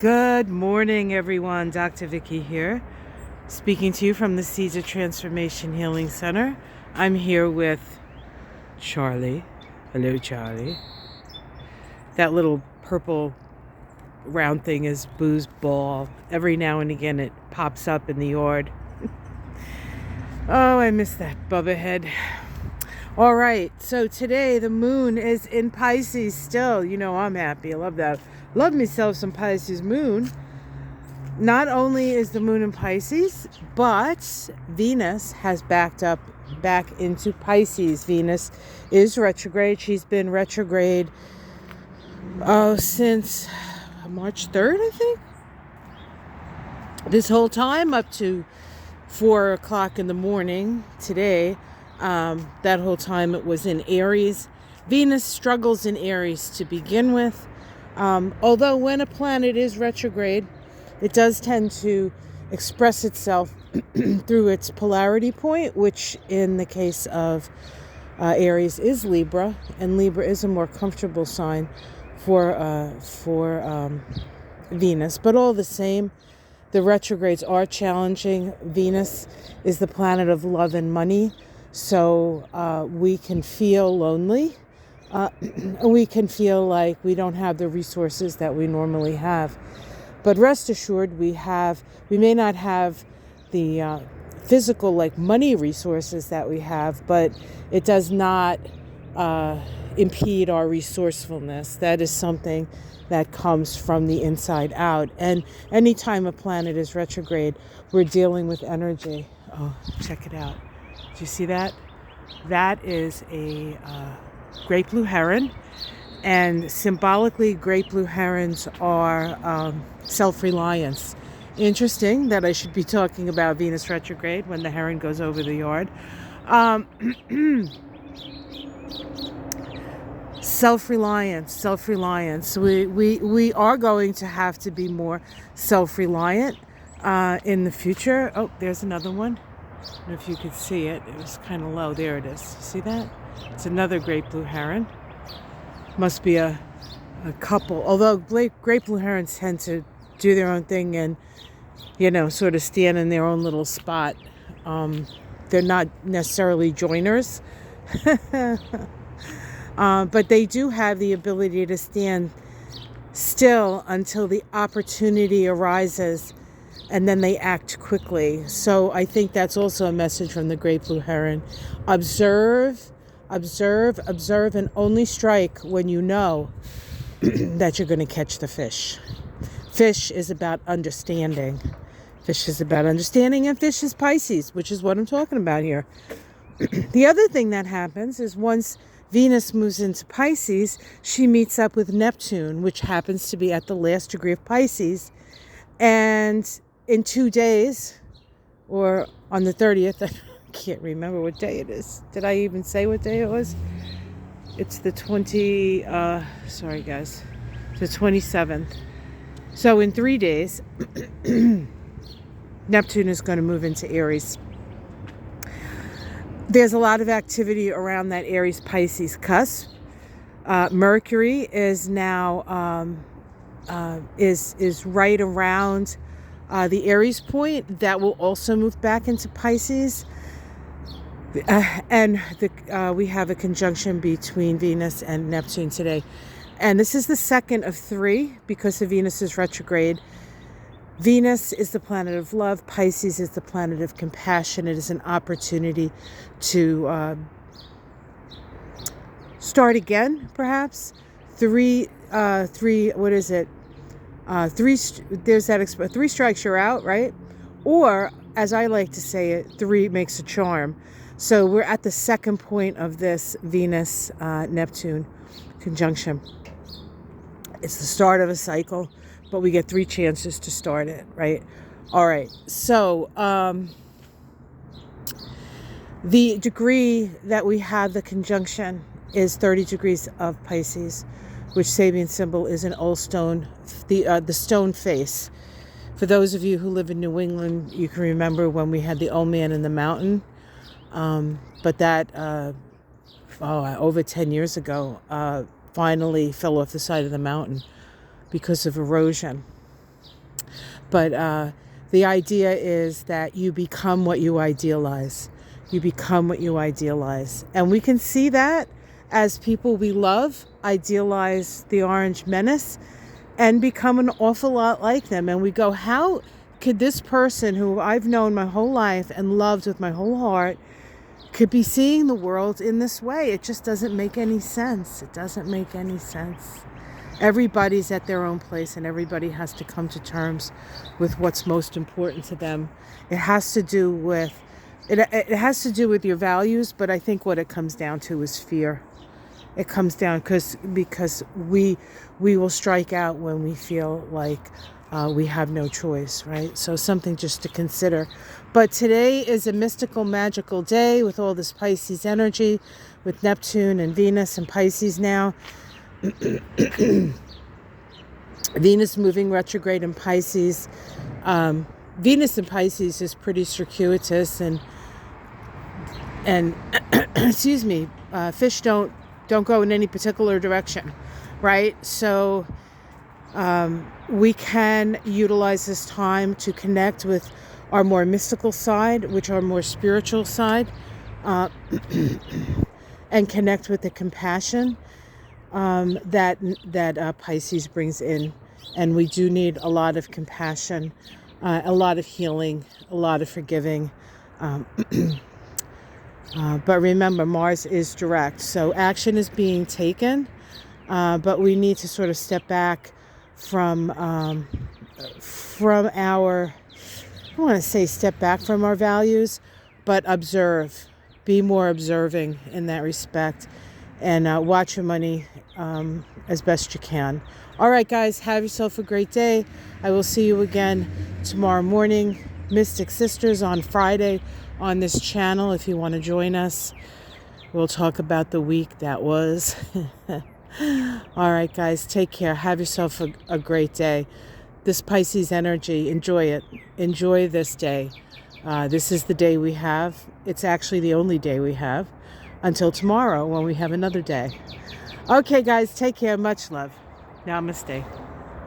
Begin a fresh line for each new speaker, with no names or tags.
Good morning, everyone. Dr. Vicky here, speaking to you from the Seeds of Transformation Healing Center. I'm here with Charlie. Hello, Charlie. That little purple round thing is Boo's ball. Every now and again it pops up in the yard. Oh, I miss that Bubba head. All right, so today the moon is in Pisces still. You know I'm happy. I love that. Love myself some Pisces moon. Not only is the moon in Pisces, but Venus has backed up back into Pisces. Venus is retrograde. She's been retrograde since March 3rd, I think. This whole time up to 4 o'clock in the morning today. That whole time it was in Aries. Venus struggles in Aries to begin with. Although when a planet is retrograde, it does tend to express itself through its polarity point, which in the case of Aries is Libra, and Libra is a more comfortable sign for Venus. But all the same, the retrogrades are challenging. Venus is the planet of love and money, so we can feel lonely. We can feel like we don't have the resources that we normally have. But rest assured, we may not have the physical, like money resources that we have, but it does not impede our resourcefulness. That is something that comes from the inside out. And anytime a planet is retrograde, we're dealing with energy. Oh, check it out. Do you see that? That is a great blue heron, and symbolically great blue herons are self-reliance. Interesting that I should be talking about Venus retrograde when the heron goes over the yard. Self-reliance. We are going to have to be more self-reliant in the future. Oh, there's another one. I don't know if you could see it. It was kind of low. There it is. See that? It's another great blue heron. Must be a couple. Although great blue herons tend to do their own thing and, sort of stand in their own little spot. They're not necessarily joiners. But they do have the ability to stand still until the opportunity arises, and then they act quickly. So I think that's also a message from the great blue heron. Observe, and only strike when you know that you're going to catch the fish. Fish is about understanding. And fish is Pisces, which is what I'm talking about here. The other thing that happens is once Venus moves into Pisces, she meets up with Neptune, which happens to be at the last degree of Pisces. And in 2 days, or on the 30th, I can't remember what day it is. Did I even say what day it was? It's the 27th. So in 3 days, Neptune is going to move into Aries. There's a lot of activity around that Aries Pisces cusp. Mercury is now is right around the Aries point. That will also move back into Pisces. And we have a conjunction between Venus and Neptune today. And this is the second of 3 because of Venus's retrograde. Venus is the planet of love. Pisces is the planet of compassion. It is an opportunity to start again, perhaps. What is it? There's that 3 strikes, you're out, right? Or, as I like to say it, 3 makes a charm. So we're at the second point of this Venus-Neptune conjunction. It's the start of a cycle, but we get 3 chances to start it, right? All right. So the degree that we have the conjunction is 30 degrees of Pisces, which Sabian symbol is an old stone, the stone face. For those of you who live in New England, you can remember when we had the old man in the mountain. But that, over 10 years ago, finally fell off the side of the mountain because of erosion. But the idea is that you become what you idealize. You become what you idealize. And we can see that as people we love idealize the Orange Menace and become an awful lot like them. And we go, how could this person who I've known my whole life and loved with my whole heart could be seeing the world in this way? It just doesn't make any sense. It doesn't make any sense. Everybody's at their own place, and everybody has to come to terms with what's most important to them. It has to do with your values, but I think what it comes down to is fear. It comes down because we will strike out when we feel like we have no choice, right? So something just to consider. But today is a mystical, magical day with all this Pisces energy, with Neptune and Venus and Pisces now. Venus moving retrograde in Pisces. Venus in Pisces is pretty circuitous, and excuse me, fish don't go in any particular direction, right? So we can utilize this time to connect with our more mystical side, which our more spiritual side, and connect with the compassion that Pisces brings in. And we do need a lot of compassion, a lot of healing, a lot of forgiving. But remember, Mars is direct, so action is being taken, but we need to sort of step back from our, I don't want to say step back from our values, but observe, be more observing in that respect, and watch your money as best you can. All right, guys, have yourself a great day. I will see you again tomorrow morning. Mystic Sisters on Friday on this channel if you want to join us. We'll talk about the week that was. All right, guys, take care. Have yourself a great day. This Pisces energy, enjoy it. Enjoy this day. This is the day we have. It's actually the only day we have until tomorrow when we have another day. Okay, guys, take care. Much love. Namaste.